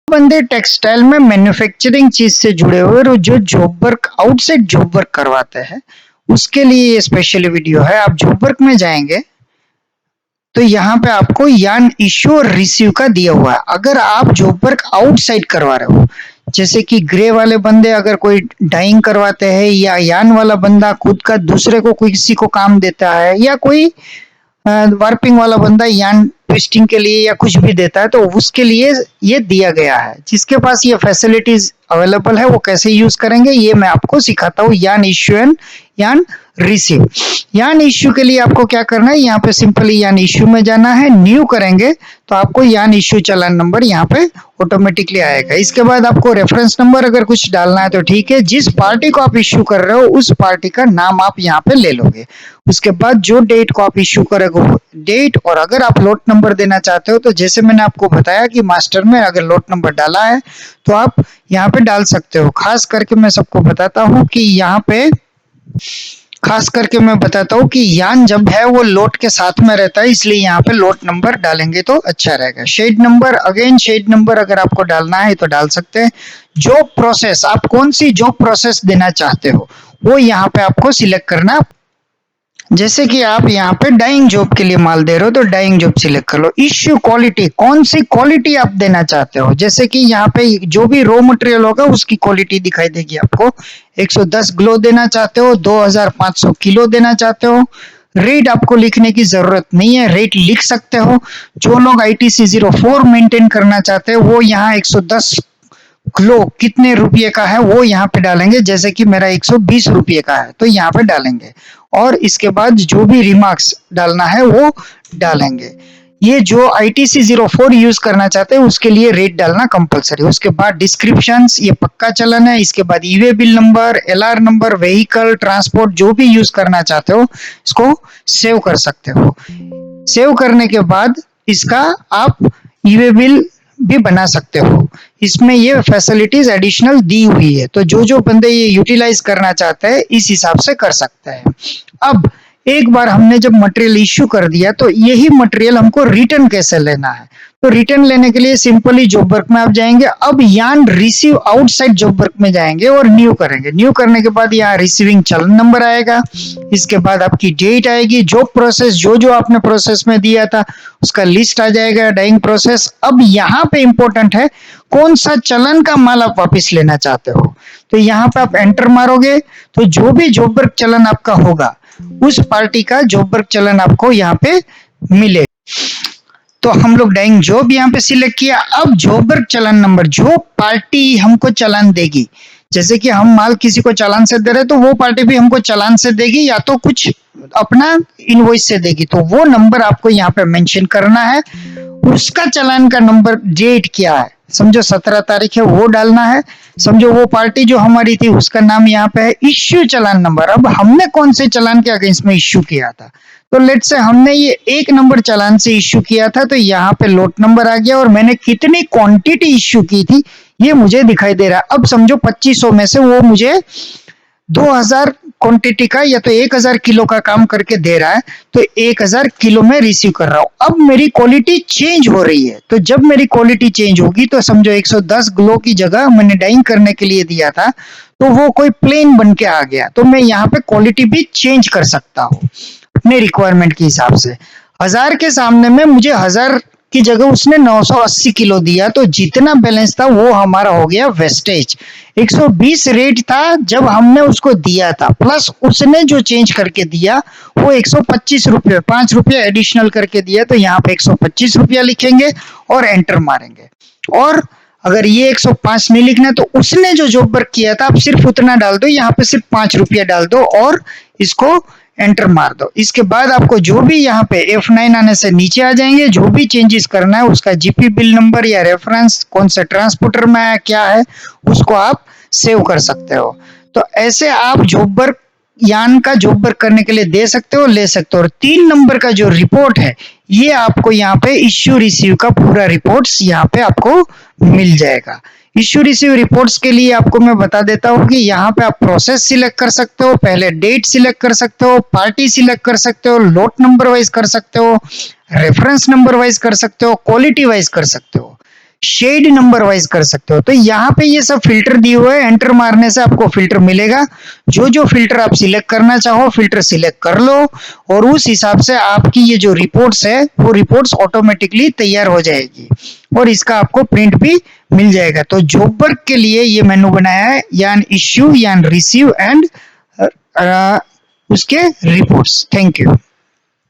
बंदे टेक्सटाइल में मैन्युफैक्चरिंग चीज से जुड़े हुए और जो job work outside job work करवाते हैं उसके लिए ये स्पेशल वीडियो है। आप जॉब वर्क में जाएंगे तो यहाँ पे आपको यान इश्यू और रिसीव का दिया हुआ है। अगर आप जॉब वर्क आउटसाइड करवा रहे हो, जैसे कि ग्रे वाले बंदे अगर कोई डाइंग करवाते हैं, या यान वाला बंदा खुद का दूसरे को कोई किसी को काम देता है, या कोई वार्पिंग वाला बंदा यान ट्विस्टिंग के लिए या कुछ भी देता है, तो उसके लिए ये दिया गया है। जिसके पास ये फैसिलिटीज अवेलेबल है वो कैसे यूज करेंगे ये मैं आपको सिखाता हूँ। यान इश्यू एंड यान रिसीव। यान इश्यू के लिए आपको क्या करना है, यहाँ पे सिंपली यान इश्यू में जाना है, न्यू करेंगे तो आपको यान इश्यू चालान नंबर यहाँ पे ऑटोमेटिकली आएगा। इसके बाद आपको रेफरेंस नंबर अगर कुछ डालना है तो ठीक है, जिस पार्टी को आप इश्यू कर रहे हो उस पार्टी का नाम आप यहाँ पे ले लोगे। उसके बाद जो डेट को आप इश्यू करोगे वो डेट, और अगर आप लॉट नंबर देना चाहते हो तो जैसे मैंने आपको बताया कि मास्टर में अगर लॉट नंबर डाला है तो आप यहाँ पे डाल सकते हो। खास करके मैं सबको बताता हूँ कि यहाँ पे कि यान जब है वो लोट के साथ में रहता है, इसलिए यहाँ पे लोट नंबर डालेंगे तो अच्छा रहेगा। Shade number, again shade number अगर आपको डालना है तो डाल सकते हैं। जॉब प्रोसेस, आप कौन सी जॉब प्रोसेस देना चाहते हो वो यहाँ पे आपको सिलेक्ट करना। जैसे कि आप यहाँ पे डाइंग जॉब के लिए माल दे रहे हो तो डाइंग जॉब सिलेक्ट कर लो। इश्यू क्वालिटी, कौन सी क्वालिटी आप देना चाहते हो, जैसे कि यहाँ पे जो भी रॉ मटेरियल होगा उसकी क्वालिटी दिखाई देगी आपको। 110 ग्लो देना चाहते हो, 2500 किलो देना चाहते हो। रेट आपको लिखने की जरूरत नहीं है, रेट लिख सकते हो। जो लोग ITC 04 मेंटेन करना चाहते हैं वो यहाँ 110 ग्लो कितने रुपये का है वो यहाँ पे डालेंगे, जैसे कि मेरा 120 रुपये का है तो यहाँ पे डालेंगे, और इसके बाद जो भी रिमार्क्स डालना है वो डालेंगे। ये जो ITC 04 यूज करना चाहते हैं उसके लिए रेट डालना कंपलसरी। उसके बाद डिस्क्रिप्शंस, ये पक्का चलन है। इसके बाद e-way bill number, LR number, vehicle transport जो भी यूज करना चाहते हो इसको सेव कर सकते हो। सेव करने के बाद इसका आप ईवे बिल भी बना सकते हो। इसमें ये फैसिलिटीज एडिशनल दी हुई है, तो जो जो बंदे ये यूटिलाइज करना चाहते हैं इस हिसाब से कर सकते हैं। अब एक बार हमने जब मटेरियल इश्यू कर दिया तो यही मटेरियल हमको रिटर्न कैसे लेना है, तो रिटर्न लेने के लिए सिंपली जॉब वर्क में आप जाएंगे। अब यान रिसीव आउटसाइड जॉब वर्क में जाएंगे और न्यू करेंगे। न्यू करने के बाद यहाँ रिसीविंग चलन नंबर आएगा। इसके बाद आपकी डेट आएगी, जॉब प्रोसेस जो जो आपने प्रोसेस में दिया था उसका लिस्ट आ जाएगा, डाइंग प्रोसेस। अब यहाँ पे इंपॉर्टेंट है कौन सा चलन का माल आप वापस लेना चाहते हो, तो यहाँ पे आप एंटर मारोगे तो जो भी जॉब वर्क चलन आपका होगा उस पार्टी का जॉब वर्क चलन आपको यहाँ पे मिले। तो हम लोग डाइंग जॉब यहाँ पे सिलेक्ट किया। अब जॉब वर्क चलन नंबर, जो पार्टी हमको चलान देगी, जैसे कि हम माल किसी को चालान से दे रहे तो वो पार्टी भी हमको चालान से देगी या तो कुछ अपना इनवॉइस से देगी, तो वो नंबर आपको यहाँ पे मेंशन करना है। उसका चालान का नंबर, डेट क्या है, समझो 17 तारीख है वो डालना है। समझो वो पार्टी जो हमारी थी उसका नाम यहाँ पे है। इश्यू चालान नंबर, अब हमने कौन से चालान के अगेंस्ट में इश्यू किया था, तो लेट से हमने ये 1 नंबर चालान से इश्यू किया था, तो यहाँ पे लोट नंबर आ गया और मैंने कितनी क्वांटिटी इश्यू की थी ये मुझे दिखाई दे रहा है। अब समझो 2500 में से वो मुझे 2000 क्वांटिटी का या तो 1000 किलो का काम करके दे रहा है, तो 1000 किलो में रिसीव कर रहा हूं। अब मेरी क्वालिटी चेंज हो रही है, तो जब मेरी क्वालिटी चेंज होगी तो समझो 110 ग्लो की जगह मैंने डाइंग करने के लिए दिया था तो वो कोई प्लेन बन के आ गया, तो मैं यहाँ पे क्वालिटी भी चेंज कर सकता हूँ अपने रिक्वायरमेंट के हिसाब से। 1000 के सामने में मुझे 1000 की जगह उसने 980 किलो दिया, तो जितना बैलेंस था वो हमारा हो गया वेस्टेज। 120 रेट था जब हमने उसको दिया था, प्लस उसने जो चेंज करके दिया वो 125 रुपये, 5 रुपये एडिशनल करके दिया, तो यहाँ पे 125 रुपया लिखेंगे और एंटर मारेंगे। और अगर ये 105 नहीं लिखना तो उसने जो जॉब वर्क किया था आप सिर्फ उतना डाल दो, यहाँ पे सिर्फ 5 रुपया डाल दो और इसको एंटर मार दो। इसके बाद आपको जो भी यहाँ पे F9 आने से नीचे आ जाएंगे, जो भी चेंजेस करना है उसका GP बिल नंबर या रेफरेंस कौन सा ट्रांसपोर्टर में आया क्या है उसको आप सेव कर सकते हो। तो ऐसे आप जॉब वर्क यान का जॉब वर्क करने के लिए दे सकते हो, ले सकते हो। और 3 नंबर का जो रिपोर्ट है ये आपको यहाँ पे इश्यू रिसीव का पूरा रिपोर्ट्स यहाँ पे आपको मिल जाएगा। इश्यू रिसीव रिपोर्ट्स के लिए आपको मैं बता देता हूँ कि यहाँ पे आप प्रोसेस सिलेक्ट कर सकते हो, पहले डेट सिलेक्ट कर सकते हो, पार्टी सिलेक्ट कर सकते हो, लॉट नंबर वाइज कर सकते हो, रेफरेंस नंबर वाइज कर सकते हो, क्वालिटी वाइज कर सकते हो। शेड नंबर वाइज कर सकते हो। तो यहाँ पे ये सब फिल्टर दिए हुए हैं, एंटर मारने से आपको फिल्टर मिलेगा। जो जो फिल्टर आप सिलेक्ट करना चाहो फिल्टर सिलेक्ट कर लो, और उस हिसाब से आपकी ये जो रिपोर्ट्स है वो रिपोर्ट्स ऑटोमेटिकली तैयार हो जाएगी, और इसका आपको प्रिंट भी मिल जाएगा। तो जॉब वर्क के लिए ये मेनू बनाया है, यान इश्यू, यान रिसीव एंड उसके रिपोर्ट्स। Thank you.